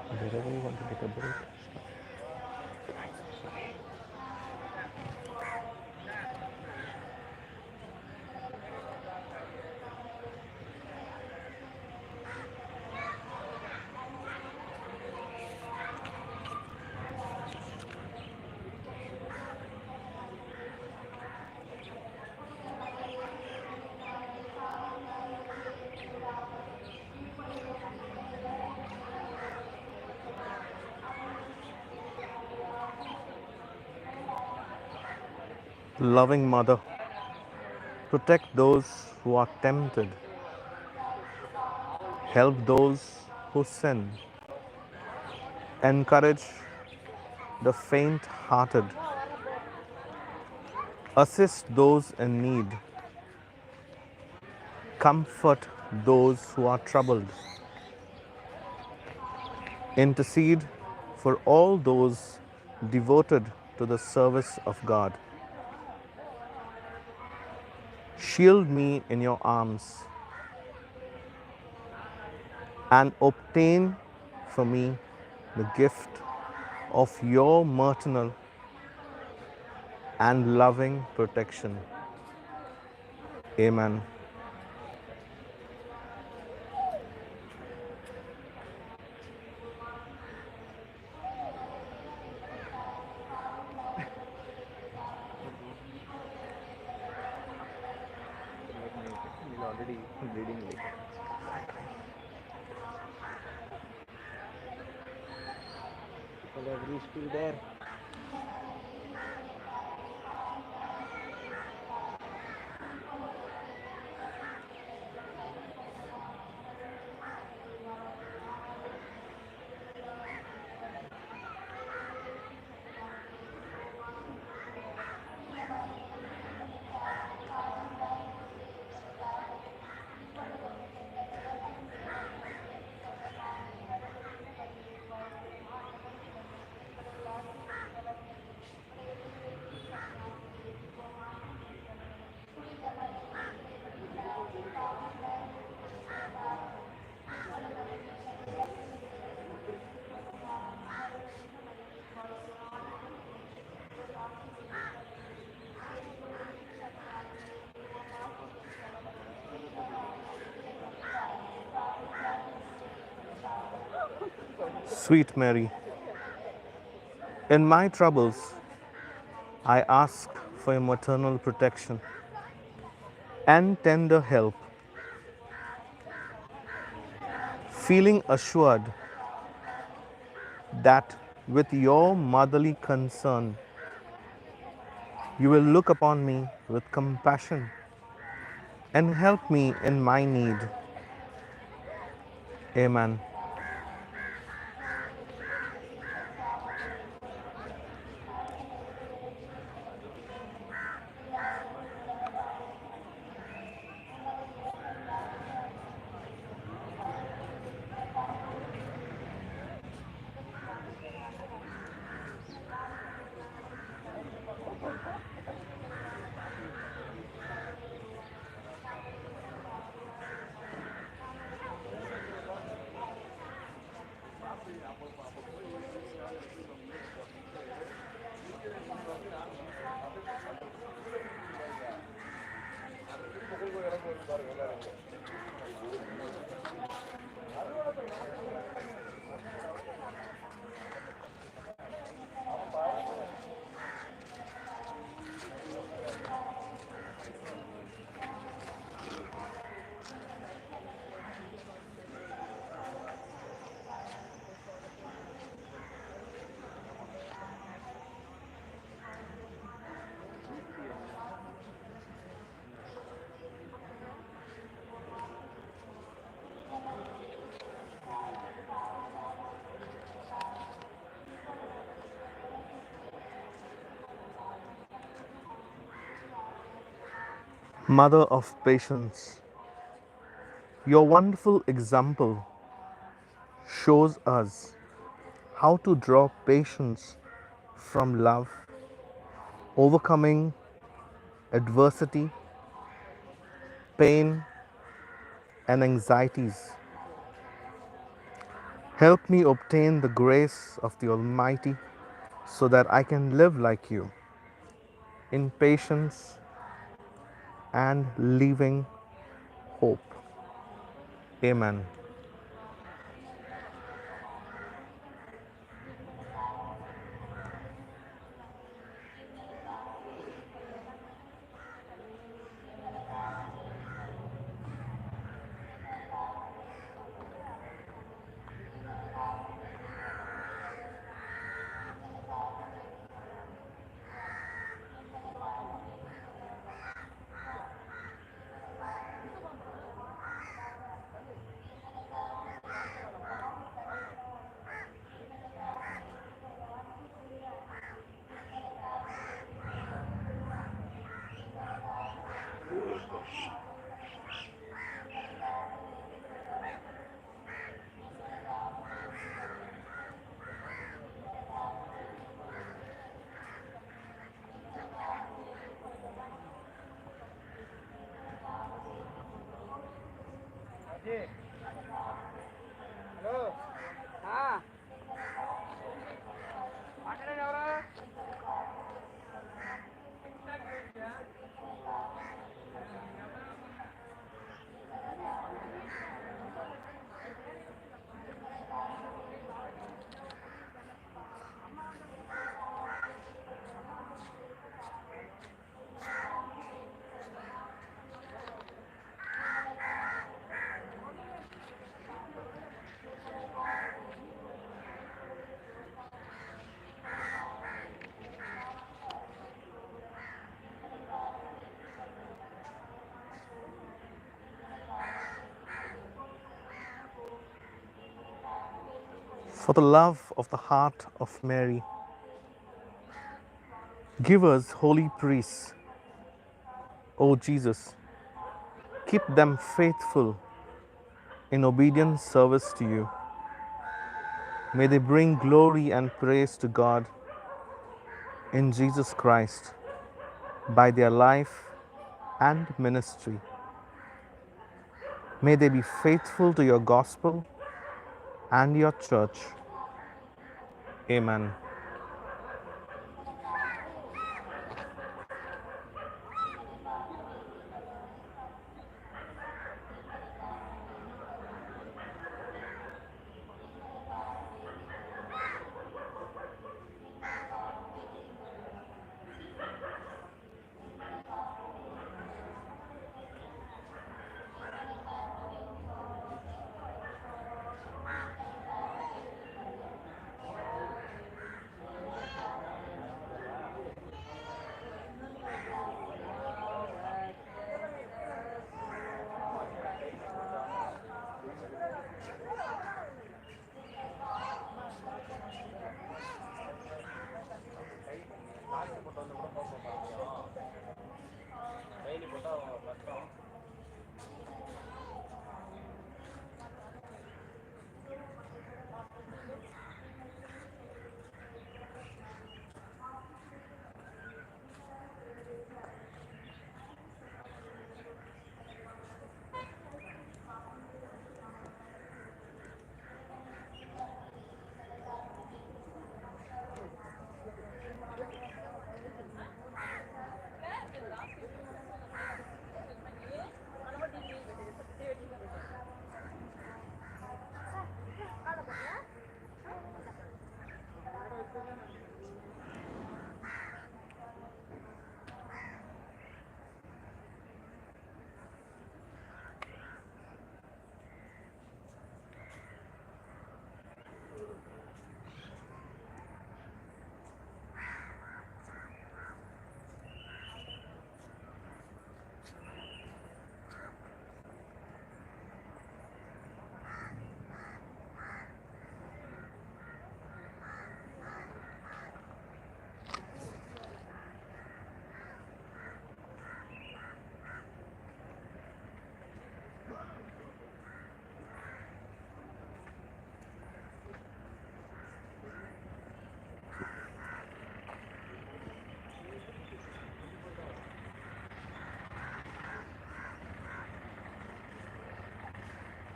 Wherever you want to take a break. Loving Mother, protect those who are tempted, help those who sin, encourage the faint hearted, assist those in need, comfort those who are troubled, intercede for all those devoted to the service of God. Shield me in your arms and obtain for me the gift of your maternal and loving protection. Amen. He's already bleeding late. People have reached till there. Sweet Mary, in my troubles, I ask for your maternal protection and tender help, feeling assured that with your motherly concern, you will look upon me with compassion and help me in my need. Amen. Mother of patience, your wonderful example shows us how to draw patience from love, overcoming adversity, pain, and anxieties. Help me obtain the grace of the Almighty so that I can live like you in patience and living hope. Amen. For the love of the heart of Mary, give us holy priests, O Jesus. Keep them faithful in obedient service to you. May they bring glory and praise to God in Jesus Christ by their life and ministry. May they be faithful to your gospel and your church. Amen.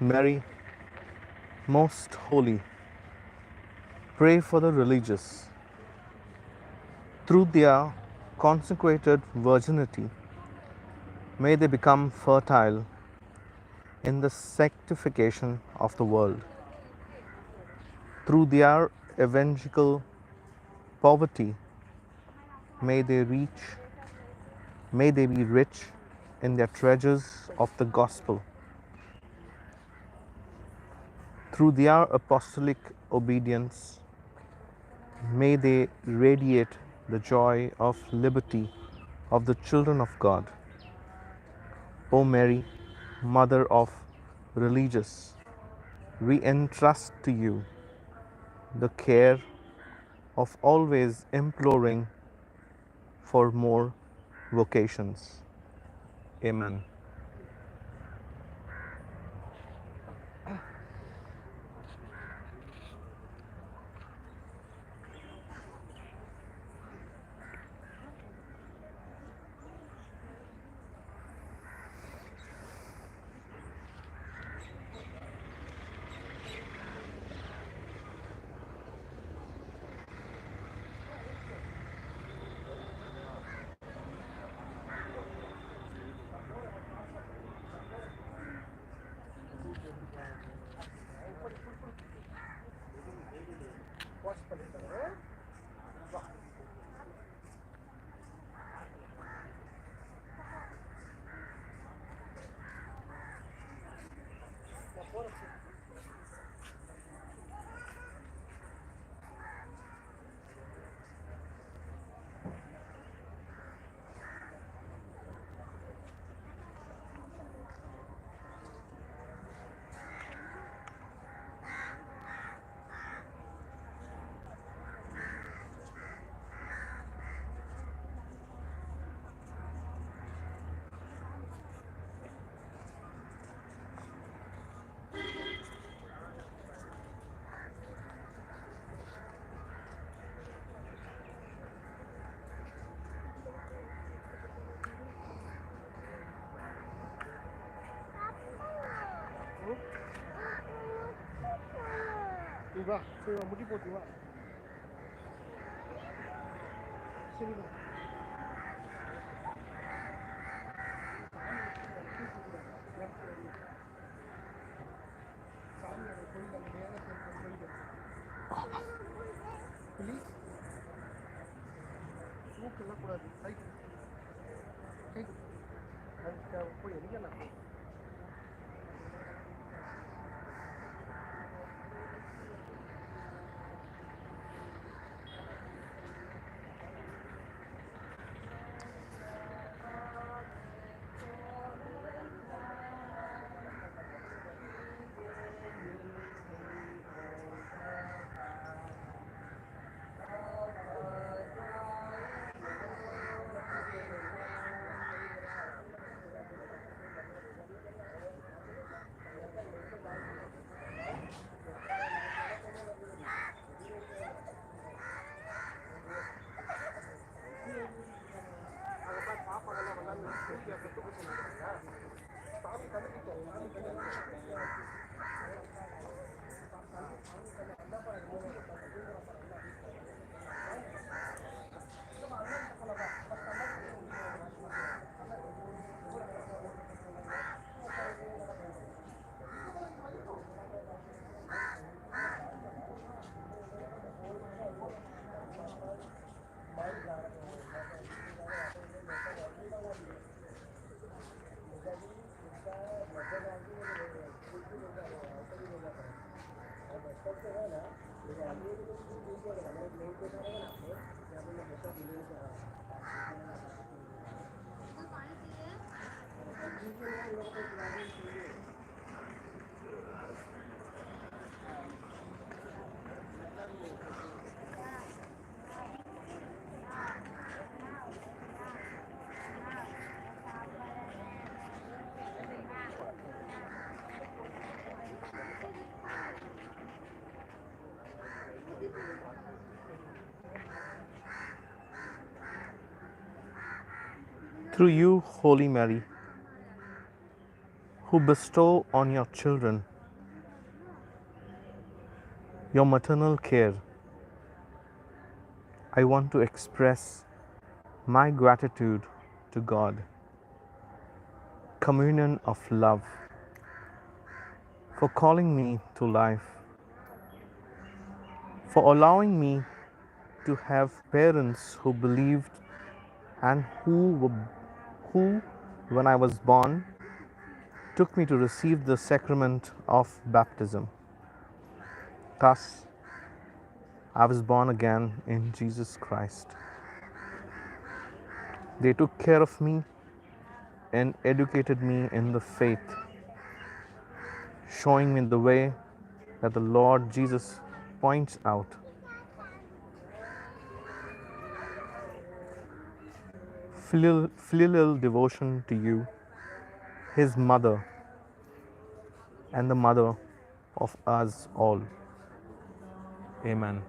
Mary, Most holy, pray for the religious. Through their consecrated virginity, may they become fertile in the sanctification of the world. Through their evangelical poverty, may they be rich in their treasures of the gospel. Through their apostolic obedience, may they radiate the joy of liberty of the children of God. O Mary, Mother of religious, we entrust to you the care of always imploring for more vocations. Amen. வா சரி வா முடி போட்டு வா சரி வா மூக்கெல்லாம் கூடாது கை கை அதுக்கு போய் எரிக்கலாம் Through you, Holy Mary, who bestow on your children your maternal care, I want to express my gratitude to God, communion of love, for calling me to life, for allowing me to have parents who believed and who, when I was born, took me to receive the sacrament of baptism. Thus, I was born again in Jesus Christ. They took care of me and educated me in the faith, showing me the way that the Lord Jesus points out. Filial devotion to you, His mother, and the mother of us all. Amen.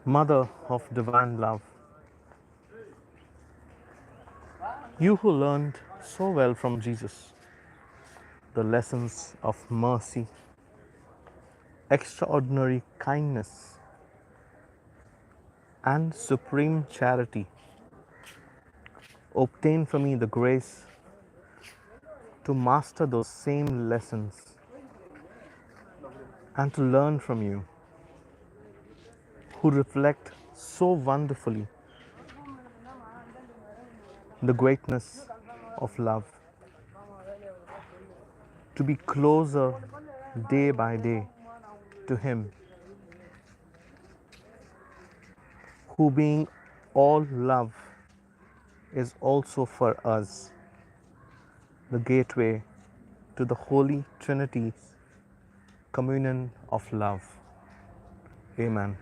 Mother of divine love, you who learned so well from Jesus the lessons of mercy, extraordinary kindness, and supreme charity, obtain for me the grace to master those same lessons and to learn from you, who reflect so wonderfully the greatness of love, to be closer day by day to Him, who being all love is also for us the gateway to the Holy Trinity's communion of love. Amen.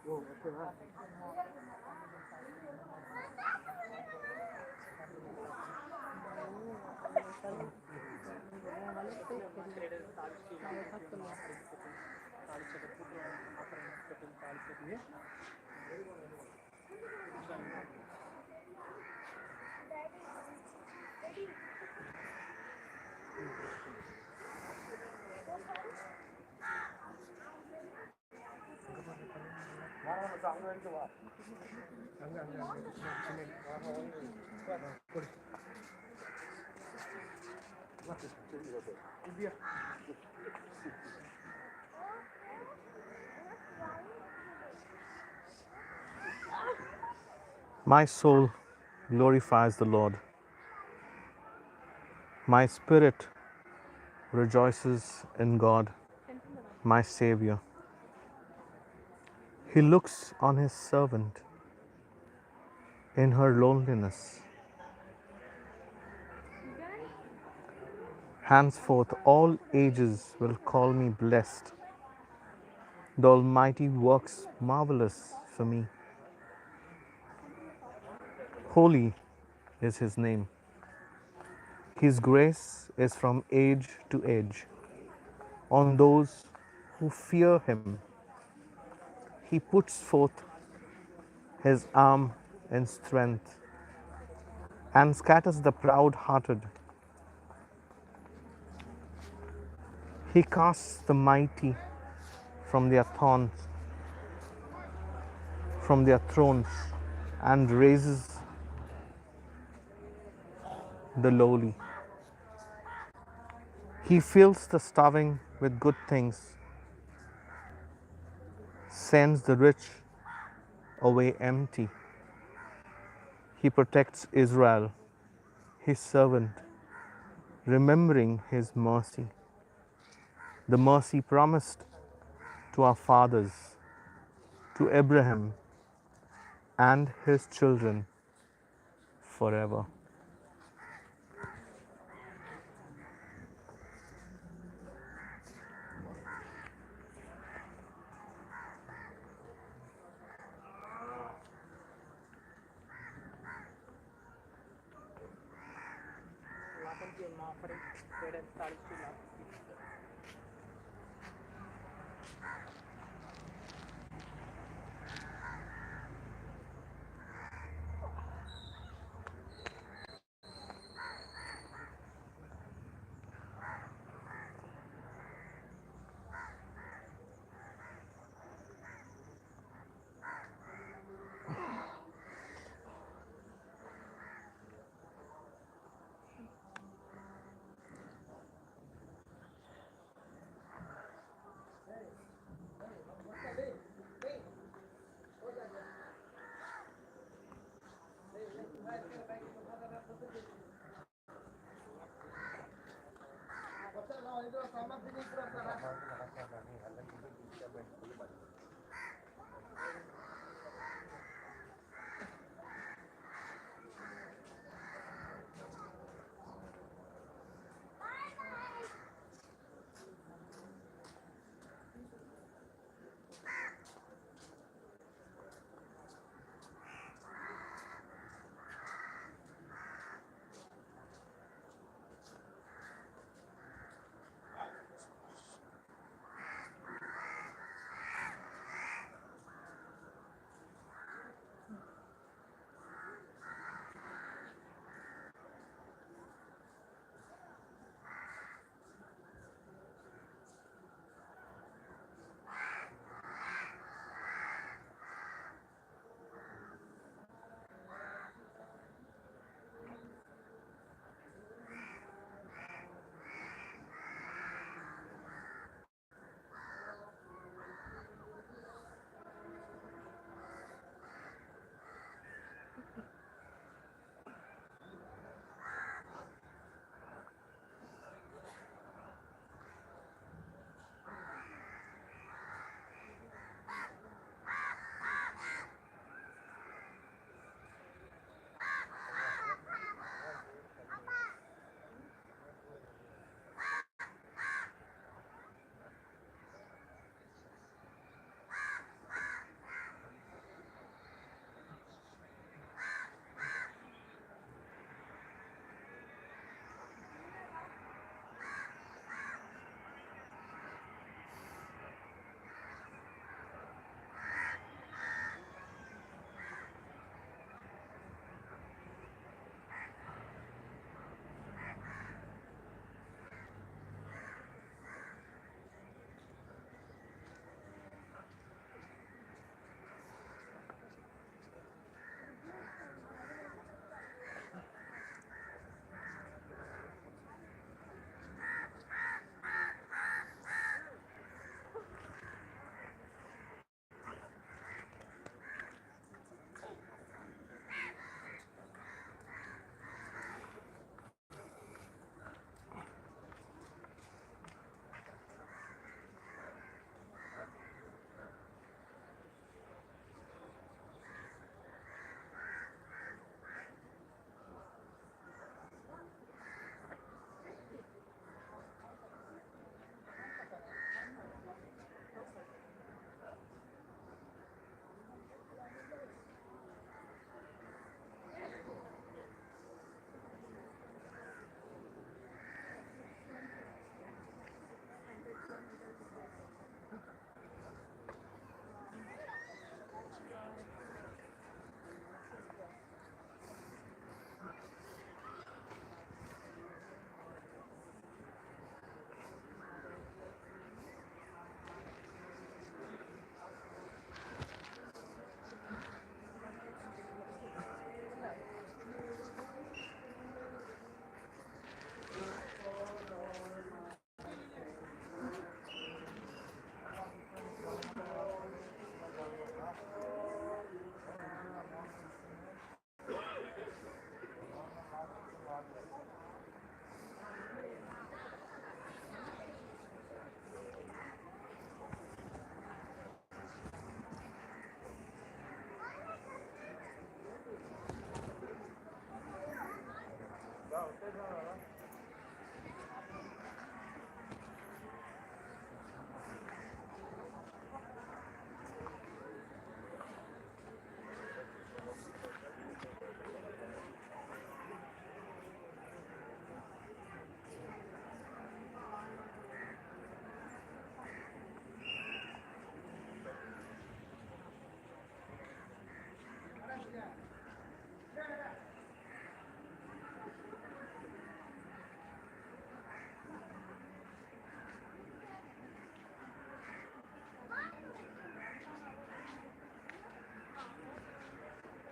ஓ ஓகேவா அங்கே வரைக்கும் வா அங்கே அங்கே அங்கே பின்னாடி கொடு இப்படியா My soul glorifies the Lord. My spirit rejoices in God, my Savior. He looks on his servant in her loneliness. Henceforth, all ages will call me blessed. The Almighty works marvelous for me. Holy is his name. His grace is from age to age on those who fear him. He puts forth his arm in strength and scatters the proud-hearted. He casts the mighty from their thrones and raises the lowly. He fills the starving with good things, sends the rich away empty. He protects Israel, his servant, remembering his mercy, the mercy promised to our fathers, to Abraham and his children forever.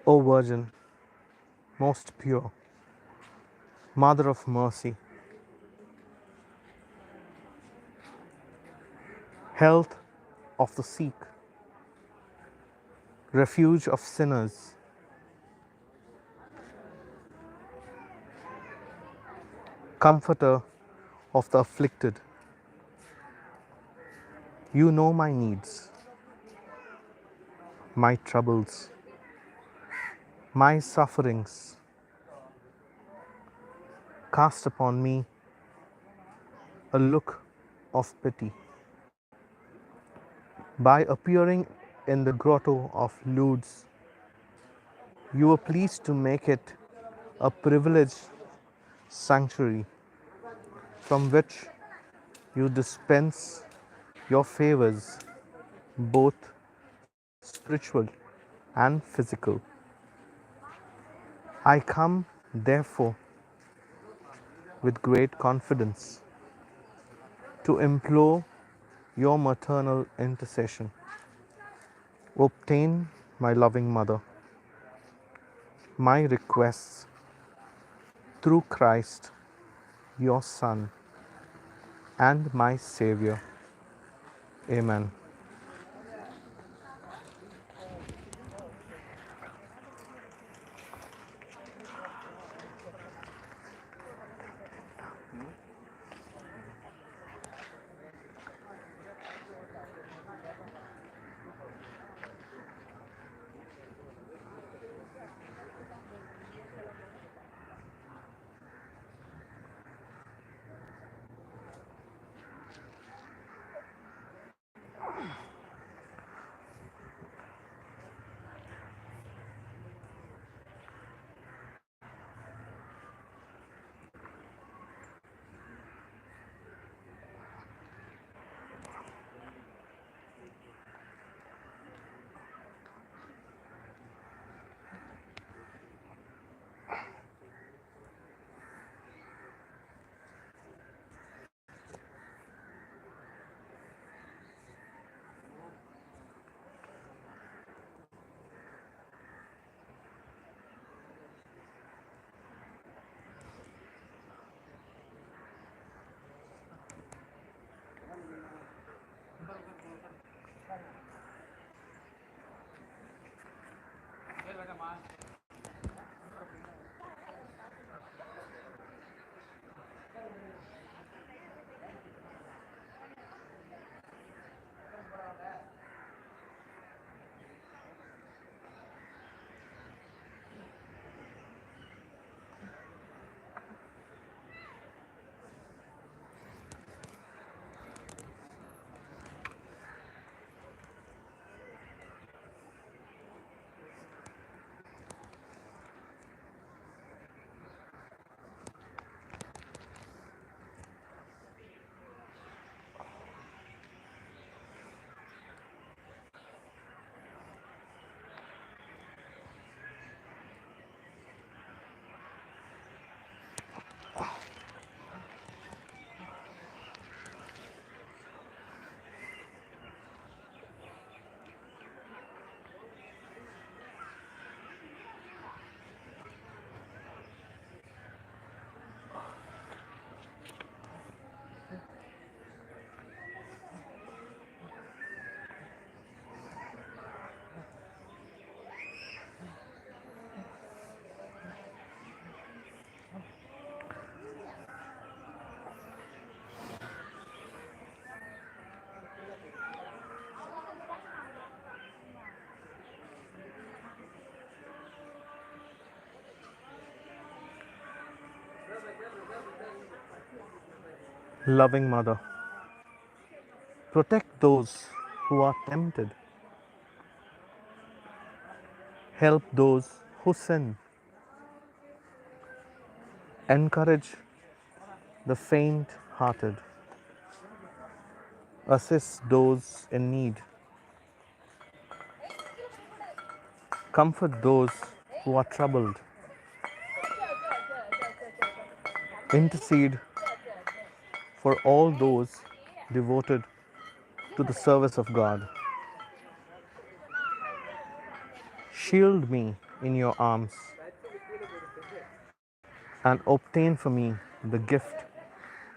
O Virgin, most pure, Mother of mercy, health of the sick, refuge of sinners, comforter of the afflicted, you know my needs, my troubles, my sufferings. Cast upon me a look of pity. By appearing in the grotto of Lourdes, you were pleased to make it a privileged sanctuary from which you dispense your favors, both spiritual and physical. I come, therefore, with great confidence to implore your maternal intercession. Obtain, my loving mother, my requests through Christ, your Son, and my Savior. Amen. Loving Mother, protect those who are tempted. Help those who sin. Encourage the faint hearted. Assist those in need. Comfort those who are troubled. Intercede for all those devoted to the service of God. Shield me in your arms and obtain for me the gift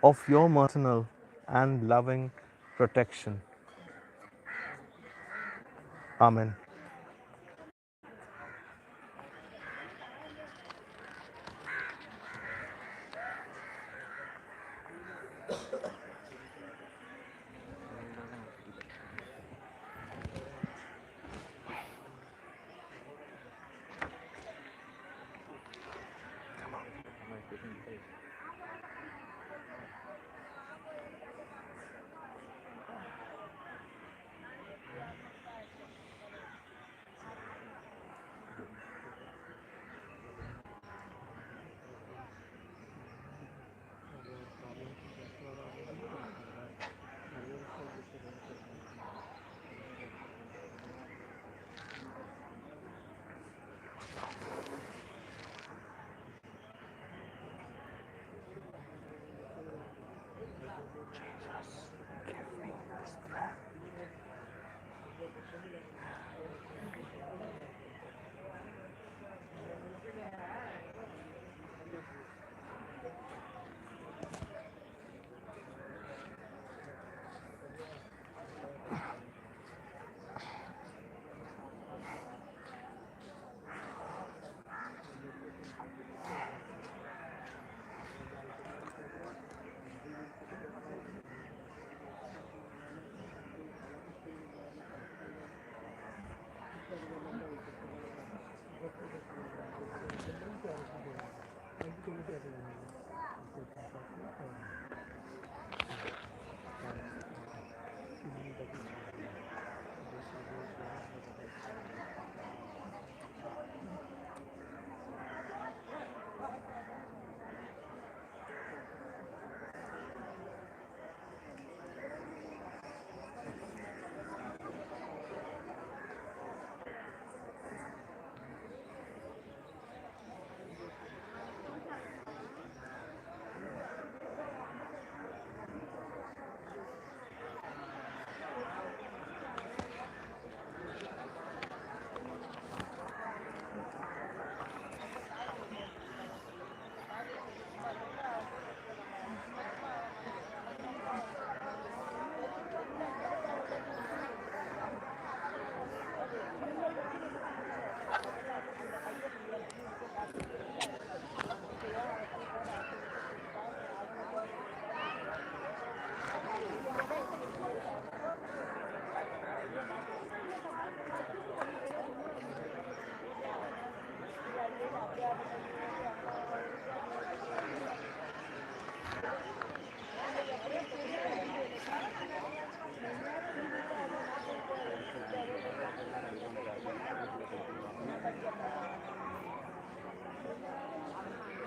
of your maternal and loving protection. Amen.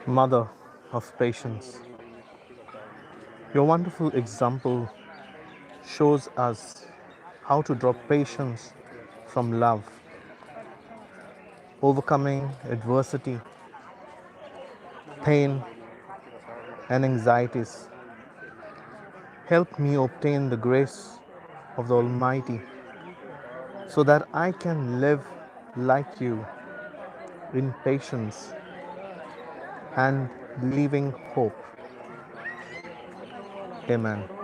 Mother of patience, your wonderful example shows us how to draw patience from love, overcoming adversity, pain, and anxieties. Help me obtain the grace of the Almighty so that I can live like you in patience and believing hope. Amen.